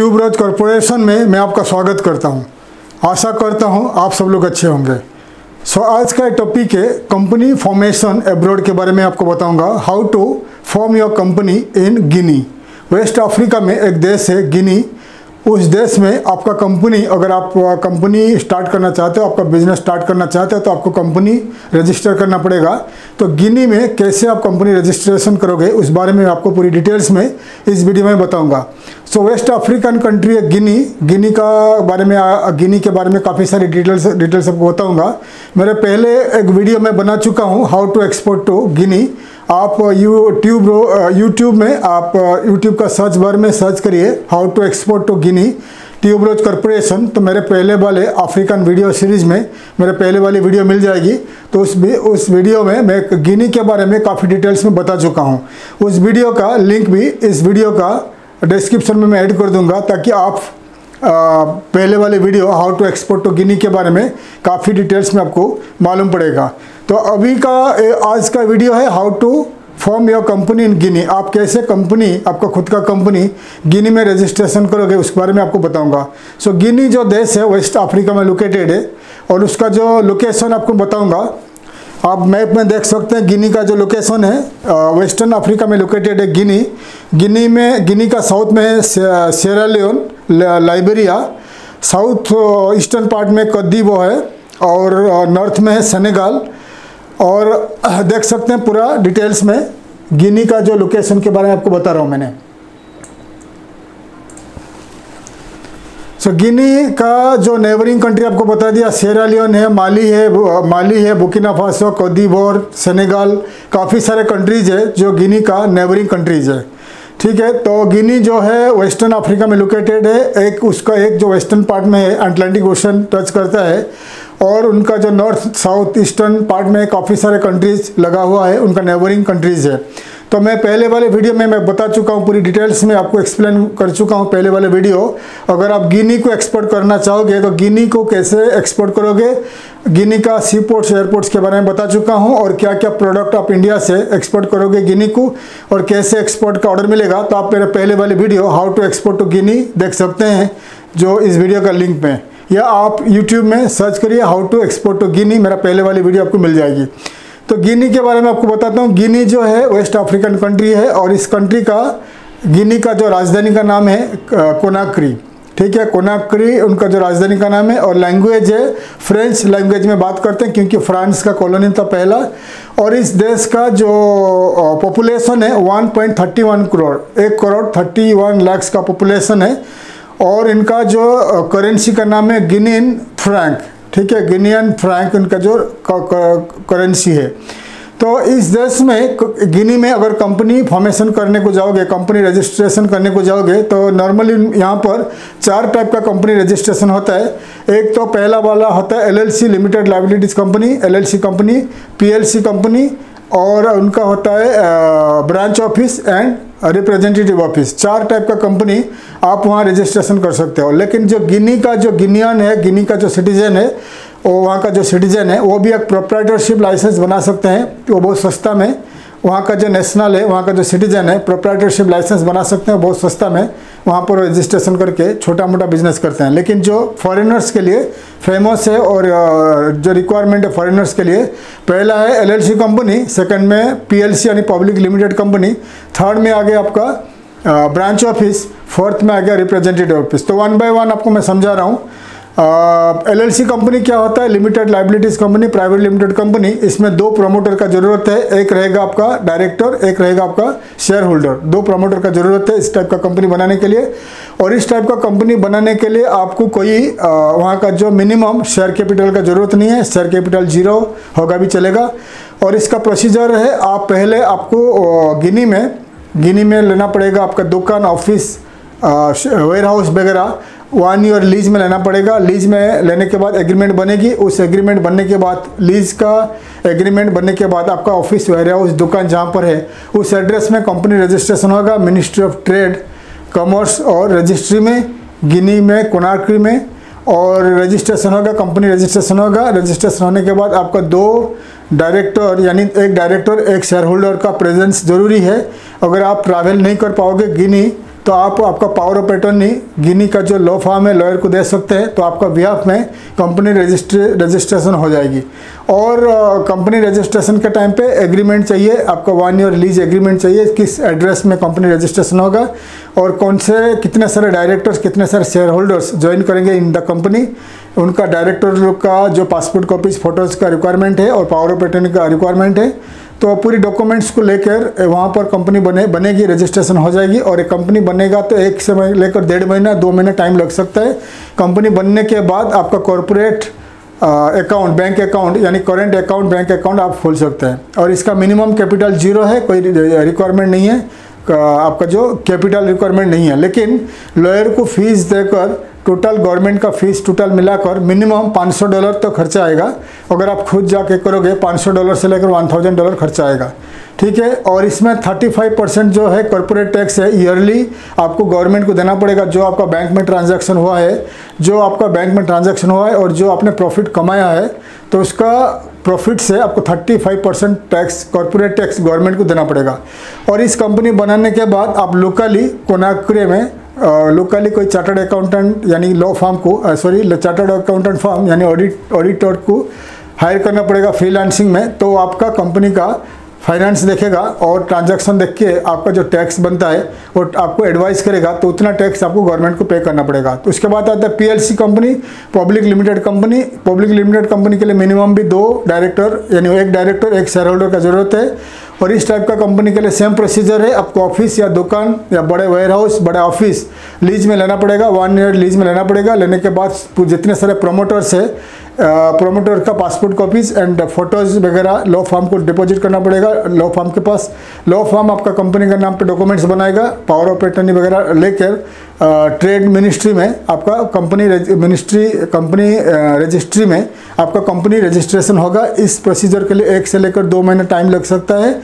Tuberose corporation में मैं आपका स्वागत करता हूं। आशा करता हूं आप सब लोग अच्छे होंगे। आज का टॉपिक है कंपनी फॉर्मेशन एब्रॉड के बारे में आपको बताऊंगा। How to form your company in Guinea. West Africa में एक देश है गिनी। उस देश में आपका कंपनी, अगर आप कंपनी स्टार्ट करना चाहते हो, आपका बिजनेस स्टार्ट करना चाहते हो तो आपको कंपनी रजिस्टर करना पड़ेगा। तो गिनी में कैसे आप कंपनी रजिस्ट्रेशन करोगे उस बारे में आपको पूरी डिटेल्स में इस वीडियो में बताऊंगा। वेस्ट अफ्रीकन कंट्री है गिनी। गिनी के बारे में काफ़ी सारी डिटेल्स आपको बताऊंगा। मेरे पहले एक वीडियो में बना चुका हूँ हाउ टू एक्सपोर्ट टू गिनी। आप यूट्यूब में आप यूट्यूब का सर्च बार में सर्च करिए how to export to Guinea tuberose corporation. तो मेरे पहले वाले अफ्रीकन वीडियो सीरीज़ में मेरे पहले वाली वीडियो मिल जाएगी। तो उस वीडियो में मैं गिनी के बारे में काफ़ी डिटेल्स में बता चुका हूँ। उस वीडियो का लिंक भी इस वीडियो का डिस्क्रिप्शन में मैं ऐड कर दूँगा, ताकि आप पहले वाले video how to export to Guinea के बारे में काफ़ी डिटेल्स में आपको मालूम पड़ेगा। तो अभी का आज का वीडियो है how to form your company in Guinea. आप कैसे आपका खुद का कंपनी गिनी में रजिस्ट्रेशन करोगे उस बारे में आपको बताऊंगा। गिनी जो देश है वेस्ट अफ्रीका में लोकेटेड है, और उसका जो लोकेशन आपको बताऊंगा। आप मैप में देख सकते हैं गिनी का जो लोकेशन है वेस्टर्न अफ्रीका में लोकेटेड है गिनी। गिनी का साउथ में है Sierra Leone, Liberia. South eastern part में कदीबो है, और नॉर्थ में है सेनेगल। और देख सकते हैं पूरा डिटेल्स में गिनी का जो लोकेशन के बारे में आपको बता रहा हूँ मैंने। गिनी का जो नेबरिंग कंट्री आपको बता दिया, सिएरा लियोन है, माली है, बुर्किना फासो, कोत दीवोर, सेनेगल। काफ़ी सारे कंट्रीज है जो गिनी का नेबरिंग कंट्रीज है। ठीक है, तो गिनी जो है वेस्टर्न अफ्रीका में लोकेटेड है। उसका एक जो वेस्टर्न पार्ट में है अटलांटिक ओशन टच करता है, और उनका जो नॉर्थ साउथ ईस्टर्न पार्ट में काफ़ी सारे कंट्रीज लगा हुआ है, उनका नेबरिंग कंट्रीज है। तो मैं पहले वाले वीडियो में मैं बता चुका हूँ, पूरी डिटेल्स में आपको एक्सप्लेन कर चुका हूँ पहले वाले वीडियो। अगर आप गिनी को एक्सपोर्ट करना चाहोगे तो गिनी को कैसे एक्सपोर्ट करोगे, गिनी का सी पोर्ट्स एयरपोर्ट्स के बारे में बता चुका हूँ, और क्या क्या प्रोडक्ट आप इंडिया से एक्सपोर्ट करोगे गिनी को, और कैसे एक्सपोर्ट का ऑर्डर मिलेगा। तो आप मेरे पहले वाले video how to export to Guinea देख सकते हैं, जो इस वीडियो का लिंक में, या आप यूट्यूब में सर्च करिए हाउ टू एक्सपोर्ट टू गिनी, मेरा पहले वाली वीडियो आपको मिल जाएगी। तो गिनी के बारे में आपको बताता हूँ। गिनी जो है वेस्ट अफ्रीकन कंट्री है, और इस कंट्री का गिनी का जो राजधानी का नाम है कोनाक्री। ठीक है, कोनाक्री उनका जो राजधानी का नाम है, और लैंग्वेज है फ्रेंच लैंग्वेज में बात करते हैं, क्योंकि फ्रांस का कॉलोनी था पहला। और इस देश का जो पॉपुलेशन है 1.31 करोड़, 1 करोड़ 31 लाख का पॉपुलेशन है। और इनका जो करेंसी का नाम है गिनियन फ्रैंक। ठीक है, गिनियन फ्रैंक इनका जो करेंसी है। तो इस देश में गिनी में अगर कंपनी फॉर्मेशन करने को जाओगे, कंपनी रजिस्ट्रेशन करने को जाओगे, तो नॉर्मली यहाँ पर 4 टाइप का कंपनी रजिस्ट्रेशन होता है। एक तो पहला वाला होता है LLC limited liabilities company, LLC company, PLC company, और उनका होता है branch office and representative office. 4 type का कंपनी आप वहाँ रजिस्ट्रेशन कर सकते हो। लेकिन जो गिनी का जो गिनियन है, गिनी का जो सिटीजन है, वो वहाँ का जो सिटीजन है वो भी एक प्रोप्राइटरशिप लाइसेंस बना सकते हैं, वो बहुत सस्ता में। वहाँ का जो नेशनल है, वहाँ का जो सिटीजन है, प्रोप्राइटरशिप लाइसेंस बना सकते हैं बहुत सस्ता में, वहाँ पर रजिस्ट्रेशन करके छोटा मोटा बिजनेस करते हैं। लेकिन जो फॉरेनर्स के लिए फेमस है, और जो रिक्वायरमेंट है फॉरेनर्स के लिए, पहला है LLC कंपनी, सेकंड में PLC यानी पब्लिक लिमिटेड कंपनी, थर्ड में आ गया आपका ब्रांच ऑफिस, फोर्थ में आ गया रिप्रेजेंटेटिव ऑफिस। तो 1 बाय 1 आपको मैं समझा रहा हूँ। LLC कंपनी क्या होता है, limited liabilities company, private limited company. इसमें 2 प्रमोटर का जरूरत है, एक रहेगा आपका डायरेक्टर, एक रहेगा आपका शेयर होल्डर। 2 प्रमोटर का जरूरत है इस टाइप का कंपनी बनाने के लिए। और इस टाइप का कंपनी बनाने के लिए आपको कोई वहाँ का जो मिनिमम शेयर कैपिटल का जरूरत नहीं है, शेयर कैपिटल 0 होगा भी चलेगा। और इसका प्रोसीजर है, आप पहले आपको गिनी में लेना पड़ेगा आपका दुकान, ऑफिस, वेयर हाउस वगैरह 1 ईयर लीज में लेना पड़ेगा। लीज में लेने के बाद एग्रीमेंट बनेगी। उस एग्रीमेंट बनने के बाद, लीज का एग्रीमेंट बनने के बाद, आपका ऑफिस, वेयर हाउस, दुकान जहाँ पर है उस एड्रेस में कंपनी रजिस्ट्रेशन होगा मिनिस्ट्री ऑफ ट्रेड, कॉमर्स और रजिस्ट्री में, गिनी में, कोनाक्री में। और रजिस्ट्रेशन होगा, कंपनी रजिस्ट्रेशन होगा। रजिस्ट्रेशन होने के बाद आपका 2 डायरेक्टर यानी एक डायरेक्टर एक शेयर होल्डर का प्रेजेंस ज़रूरी है। अगर आप ट्रैवल नहीं कर पाओगे गिनी तो आप आपका पावर ऑफ अटॉर्नी गिनी का जो लॉ फर्म है लॉयर को दे सकते हैं, तो आपका बिहाफ में कंपनी रजिस्ट्रेशन हो जाएगी। और कंपनी रजिस्ट्रेशन के टाइम पे एग्रीमेंट चाहिए, आपका 1 ईयर लीज एग्रीमेंट चाहिए, किस एड्रेस में कंपनी रजिस्ट्रेशन होगा और कौन से कितने सारे डायरेक्टर्स कितने सारे शेयर होल्डर्स ज्वाइन करेंगे इन द कंपनी, उनका डायरेक्टर लोग का जो पासपोर्ट कॉपीज फोटोज़ का रिक्वायरमेंट है और पावर ऑफ अटॉर्नी का रिक्वायरमेंट है। तो पूरी डॉक्यूमेंट्स को लेकर वहाँ पर कंपनी बनेगी, रजिस्ट्रेशन हो जाएगी। और एक कंपनी बनेगा तो 1 से लेकर 1.5 महीना 2 महीना टाइम लग सकता है। कंपनी बनने के बाद आपका कॉरपोरेट अकाउंट, बैंक अकाउंट यानी करेंट अकाउंट, बैंक अकाउंट आप खोल सकते हैं। और इसका मिनिमम कैपिटल 0 है, कोई रिक्वायरमेंट नहीं है, आपका जो कैपिटल रिक्वायरमेंट नहीं है। लेकिन लॉयर को फीस देकर टोटल गवर्नमेंट का फीस टोटल मिलाकर मिनिमम $500 तो खर्चा आएगा। अगर आप खुद जाके करोगे $500 से लेकर $1000 खर्चा आएगा, ठीक है। और इसमें 35% जो है कॉर्पोरेट टैक्स है ईयरली आपको गवर्नमेंट को देना पड़ेगा। जो आपका बैंक में ट्रांजैक्शन हुआ है, और जो आपने प्रॉफिट कमाया है, तो उसका प्रॉफिट से आपको 35% टैक्स, कॉर्पोरेट टैक्स गवर्नमेंट को देना पड़ेगा। और इस कंपनी बनाने के बाद आप लोकली कोनाक्रे में कोई चार्टर्ड अकाउंटेंट यानी लॉ फर्म को चार्टर्ड अकाउंटेंट फर्म यानी ऑडिटर को हायर करना पड़ेगा फ्रीलांसिंग में। तो आपका कंपनी का फाइनेंस देखेगा और ट्रांजैक्शन देख के आपका जो टैक्स बनता है वो आपको एडवाइस करेगा, तो उतना टैक्स आपको गवर्नमेंट को पे करना पड़ेगा। तो उसके बाद आता है PLC company, public limited company. Public limited company के लिए मिनिमम भी 2 डायरेक्टर यानी 1 डायरेक्टर 1 शेयर होल्डर का ज़रूरत है। और इस टाइप का कंपनी के लिए सेम प्रोसीजर है, आपको ऑफिस या दुकान या बड़े वेयर हाउस, बड़ा ऑफिस लीज में लेना पड़ेगा, 1 ईयर लीज में लेना पड़ेगा। लेने के बाद जितने सारे प्रोमोटर्स है, प्रोमोटर का पासपोर्ट कॉपीज एंड फोटोज़ वगैरह लॉ फर्म को डिपॉजिट करना पड़ेगा। लॉ फर्म के पास, लॉ फर्म आपका कंपनी का नाम पे डॉक्यूमेंट्स बनाएगा, पावर ऑफ अटॉर्नी वगैरह लेकर ट्रेड मिनिस्ट्री में आपका कंपनी रजिस्ट्री में आपका कंपनी रजिस्ट्रेशन होगा। इस प्रोसीजर के लिए 1 से लेकर 2 महीने टाइम लग सकता है।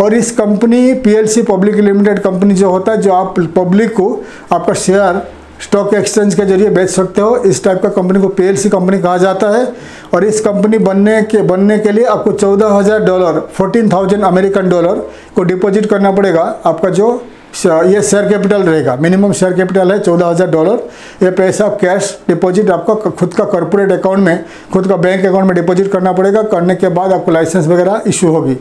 और इस company PLC public limited company जो होता है, जो आप पब्लिक को आपका शेयर स्टॉक एक्सचेंज के जरिए बेच सकते हो, इस टाइप का कंपनी को PLC कंपनी कहा जाता है। और इस कंपनी बनने के लिए आपको $14,000 $14,000 अमेरिकन डॉलर को डिपॉजिट करना पड़ेगा। आपका जो ये शेयर कैपिटल रहेगा, मिनिमम शेयर कैपिटल है $14,000। ये पैसा कैश डिपॉजिट आपका खुद का कॉर्पोरेट अकाउंट में, खुद का बैंक अकाउंट में डिपॉजिट करना पड़ेगा। करने के बाद आपको लाइसेंस वगैरह इशू होगी।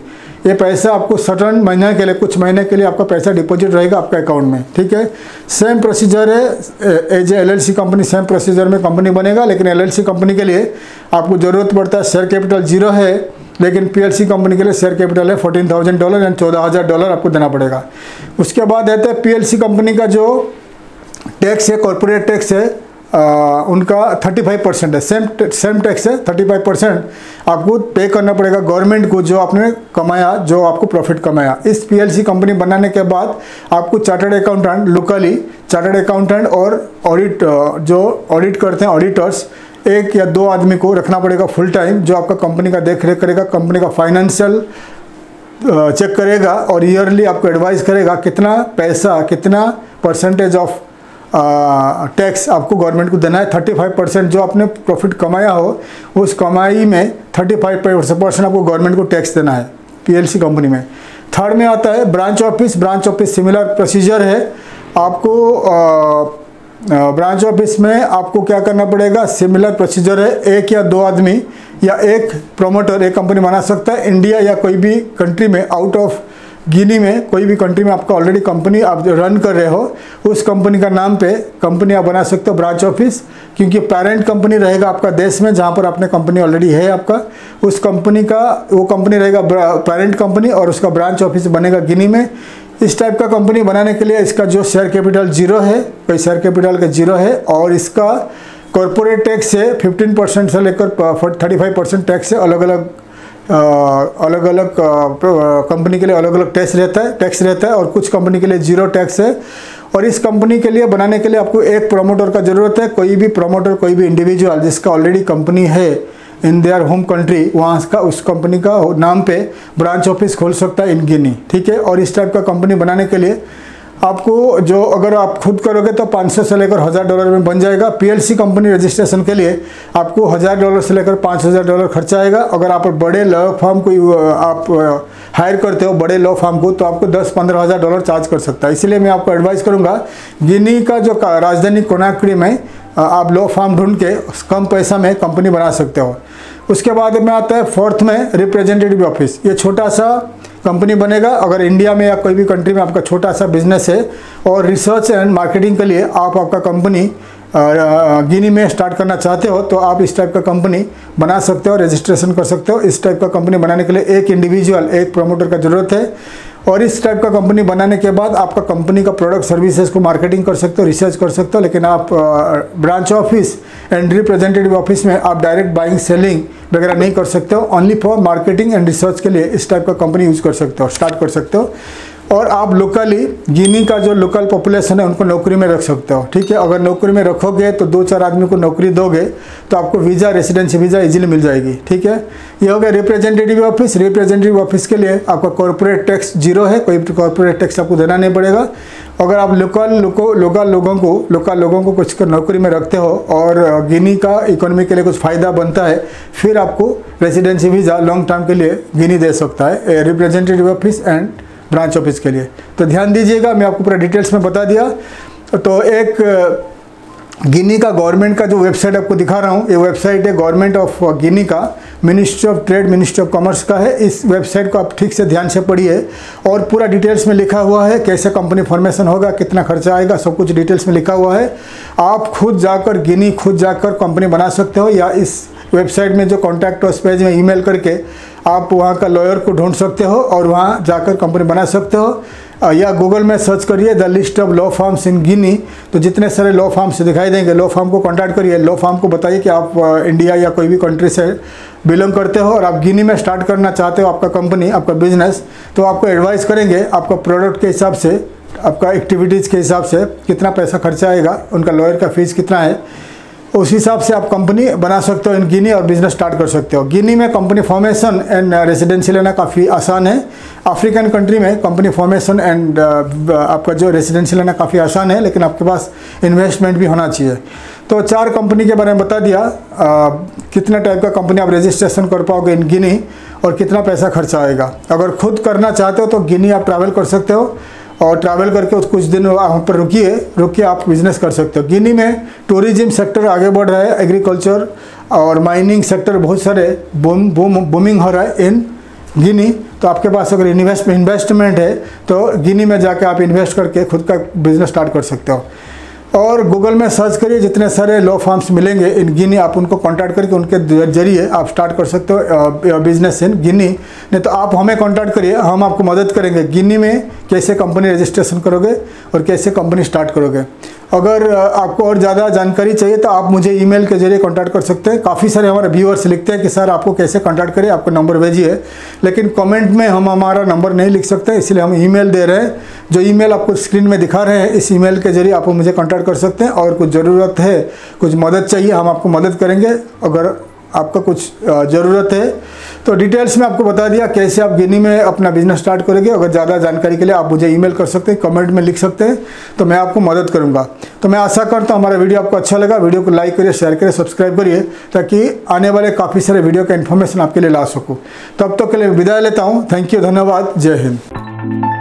ये पैसा आपको सर्टन महीने के लिए, कुछ महीने के लिए आपका पैसा डिपॉजिट रहेगा आपका अकाउंट में, ठीक है। सेम प्रोसीजर है as a LLC company, same procedure में कंपनी बनेगा। लेकिन LLC कंपनी के लिए आपको ज़रूरत पड़ता है, शेयर कैपिटल 0 है, लेकिन PLC कंपनी के लिए शेयर कैपिटल है $14,000 यानी $14,000 आपको देना पड़ेगा। उसके बाद रहता है PLC कंपनी का जो टैक्स है, कॉर्पोरेट टैक्स है, उनका 35% है, सेम टैक्स है। 35% आपको पे करना पड़ेगा गवर्नमेंट को, जो आपने कमाया, जो आपको प्रॉफिट कमाया। इस PLC कंपनी बनाने के बाद आपको chartered accountant, locally chartered accountant और जो ऑडिट करते हैं ऑडिटर्स, 1 या 2 आदमी को रखना पड़ेगा फुल टाइम, जो आपका कंपनी का देख रेख करेगा, कंपनी का फाइनेंशियल चेक करेगा और ईयरली आपको एडवाइस करेगा कितना पैसा, कितना परसेंटेज ऑफ टैक्स आपको गवर्नमेंट को देना है। 35% जो आपने प्रॉफिट कमाया हो, उस कमाई में 35% आपको गवर्नमेंट को टैक्स देना है PLC कंपनी में। थर्ड में आता है ब्रांच ऑफिस सिमिलर प्रोसीजर है। आपको ब्रांच ऑफिस में आपको क्या करना पड़ेगा, सिमिलर प्रोसीजर है। 1 या 2 आदमी या 1 प्रोमोटर एक कंपनी बना सकता है। इंडिया या कोई भी कंट्री में, आउट ऑफ गिनी में, कोई भी कंट्री में आपका ऑलरेडी कंपनी आप रन कर रहे हो, उस कंपनी का नाम पे कंपनी आप बना सकते हो ब्रांच ऑफिस, क्योंकि पेरेंट कंपनी रहेगा आपका देश में जहाँ पर आपने कंपनी ऑलरेडी है आपका, उस कंपनी का वो कंपनी रहेगा पेरेंट कंपनी और उसका ब्रांच ऑफिस बनेगा गिनी में। इस टाइप का कंपनी बनाने के लिए इसका जो शेयर कैपिटल 0 है, कोई शेयर कैपिटल का 0 है, और इसका कॉर्पोरेट टैक्स है 15% से लेकर 35% टैक्स है। अलग अलग कंपनी के लिए अलग अलग टैक्स रहता है और कुछ कंपनी के लिए 0 टैक्स है। और इस कंपनी के लिए बनाने के लिए आपको 1 प्रोमोटर का ज़रूरत है। कोई भी प्रोमोटर, कोई भी इंडिविजुअल जिसका ऑलरेडी कंपनी है इन देयर होम कंट्री, वहाँ का उस कंपनी का नाम पे ब्रांच ऑफिस खोल सकता है इन गिनी, ठीक है। और इस टाइप का कंपनी बनाने के लिए आपको जो अगर आप खुद करोगे तो $500 से लेकर $1000 में बन जाएगा। पीएलसी कंपनी रजिस्ट्रेशन के लिए आपको $1000 से लेकर $5000 खर्चा आएगा। अगर आप बड़े लॉ फर्म को आप हायर करते हो, बड़े लॉ फर्म को, तो आपको $10-15 हज़ार डॉलर चार्ज कर सकता है। इसलिए मैं आपको एडवाइस करूंगा गिनी का जो राजधानी कोनाक्री में आप लॉ फर्म ढूंढ के कम पैसा में कंपनी बना सकते हो। उसके बाद में आता है फोर्थ में रिप्रेजेंटेटिव ऑफिस। ये छोटा सा कंपनी बनेगा। अगर इंडिया में या कोई भी कंट्री में आपका छोटा सा बिजनेस है और रिसर्च एंड मार्केटिंग के लिए आप आपका कंपनी गिनी में स्टार्ट करना चाहते हो, तो आप इस टाइप का कंपनी बना सकते हो, रजिस्ट्रेशन कर सकते हो। इस टाइप का कंपनी बनाने के लिए एक इंडिविजुअल, एक प्रमोटर का ज़रूरत है। और इस टाइप का कंपनी बनाने के बाद आपका कंपनी का प्रोडक्ट सर्विसेज को मार्केटिंग कर सकते हो, रिसर्च कर सकते हो। लेकिन आप branch office and representative office में आप डायरेक्ट बाइंग सेलिंग वगैरह नहीं कर सकते हो। Only for marketing and research के लिए इस टाइप का कंपनी यूज़ कर सकते हो, स्टार्ट कर सकते हो। और आप लोकली गिनी का जो लोकल पॉपुलेशन है उनको नौकरी में रख सकते हो। ठीक है, अगर नौकरी में रखोगे तो 2-4 आदमी को नौकरी दोगे तो आपको वीज़ा, रेसिडेंसी वीज़ा इजीली मिल जाएगी। ठीक है, ये हो गया रिप्रेजेंटेटिव ऑफिस। रिप्रेजेंटेटिव ऑफिस के लिए आपका कॉर्पोरेट टैक्स 0 है, कोई कॉर्पोरेट टैक्स आपको देना नहीं पड़ेगा। अगर आप लोकल लोगों को कुछ नौकरी में रखते हो और गिनी का इकोनॉमी के लिए कुछ फ़ायदा बनता है, फिर आपको रेसिडेंसी वीज़ा लॉन्ग टर्म के लिए गिनी दे सकता है, representative office and branch office के लिए। तो ध्यान दीजिएगा, मैं आपको पूरा डिटेल्स में बता दिया। तो एक गिनी का गवर्नमेंट का जो वेबसाइट आपको दिखा रहा हूँ, ये वेबसाइट है गवर्नमेंट ऑफ गिनी का, ministry of trade, ministry of commerce का है। इस वेबसाइट को आप ठीक से ध्यान से पढ़िए और पूरा डिटेल्स में लिखा हुआ है कैसे कंपनी फॉर्मेशन होगा, कितना खर्चा आएगा, सब कुछ डिटेल्स में लिखा हुआ है। आप खुद जाकर गिनी खुद जाकर कंपनी बना सकते हो, या इस वेबसाइट में जो कॉन्टैक्ट उस पेज में ईमेल करके आप वहाँ का लॉयर को ढूंढ सकते हो और वहाँ जाकर कंपनी बना सकते हो। या गूगल में सर्च करिए the list of law firms in Guinea, तो जितने सारे लॉ फर्म्स दिखाई देंगे। लॉ फर्म को कॉन्टैक्ट करिए, लॉ फर्म को बताइए कि आप इंडिया या कोई भी कंट्री से बिलोंग करते हो और आप गिनी में स्टार्ट करना चाहते हो आपका कंपनी, आपका बिजनेस। तो आपको एडवाइस करेंगे आपका प्रोडक्ट के हिसाब से, आपका एक्टिविटीज़ के हिसाब से कितना पैसा खर्चा आएगा, उनका लॉयर का फीस कितना है, उस हिसाब से आप कंपनी बना सकते हो इन गिनी और बिजनेस स्टार्ट कर सकते हो। गिनी में कंपनी फॉर्मेशन एंड रेसिडेंसी लेना काफ़ी आसान है। अफ्रीकन कंट्री में कंपनी फॉर्मेशन एंड आपका जो रेसिडेंसी लेना काफ़ी आसान है, लेकिन आपके पास इन्वेस्टमेंट भी होना चाहिए। तो 4 कंपनी के बारे में बता दिया, कितना टाइप का कंपनी आप रजिस्ट्रेशन कर पाओगे इन गिनी और कितना पैसा खर्चा आएगा। अगर खुद करना चाहते हो तो गिनी आप ट्रैवल कर सकते हो और ट्रैवल करके कुछ दिन वहाँ पर रुक के आप बिजनेस कर सकते हो। गिनी में टूरिज्म सेक्टर आगे बढ़ रहा है, एग्रीकल्चर और माइनिंग सेक्टर बहुत सारे बूमिंग हो रहा है इन गिनी। तो आपके पास अगर इन्वेस्टमेंट है तो गिनी में जाके आप इन्वेस्ट करके खुद का बिजनेस स्टार्ट कर सकते हो। और गूगल में सर्च करिए, जितने सारे लॉ फर्म्स मिलेंगे इन गिनी, आप उनको कांटेक्ट करके उनके जरिए आप स्टार्ट कर सकते हो बिजनेस इन गिनी। नहीं तो आप हमें कांटेक्ट करिए, हम आपको मदद करेंगे गिनी में कैसे कंपनी रजिस्ट्रेशन करोगे और कैसे कंपनी स्टार्ट करोगे। अगर आपको और ज़्यादा जानकारी चाहिए तो आप मुझे ईमेल के जरिए कांटेक्ट कर सकते हैं। काफ़ी सारे हमारे व्यूअर्स लिखते हैं कि सर आपको कैसे कांटेक्ट करें, आपको नंबर भेजिए, लेकिन कमेंट में हम हमारा नंबर नहीं लिख सकते, इसलिए हम ईमेल दे रहे हैं। जो ईमेल आपको स्क्रीन में दिखा रहे हैं, इस ईमेल के जरिए आप मुझे कांटेक्ट कर सकते हैं। और कुछ ज़रूरत है, कुछ मदद चाहिए, हम आपको मदद करेंगे। अगर आपका कुछ ज़रूरत है तो डिटेल्स में आपको बता दिया कैसे आप गिनी में अपना बिजनेस स्टार्ट करेंगे। अगर ज़्यादा जानकारी के लिए आप मुझे ईमेल कर सकते हैं, कमेंट में लिख सकते हैं, तो मैं आपको मदद करूंगा। तो मैं आशा करता हूँ हमारा वीडियो आपको अच्छा लगा। वीडियो को लाइक करिए, शेयर करिए, सब्सक्राइब करिए, ताकि आने वाले काफ़ी सारे वीडियो का इन्फॉर्मेशन आपके लिए ला सकूँ। तब तक के लिए विदाई लेता हूँ। थैंक यू, धन्यवाद, जय हिंद।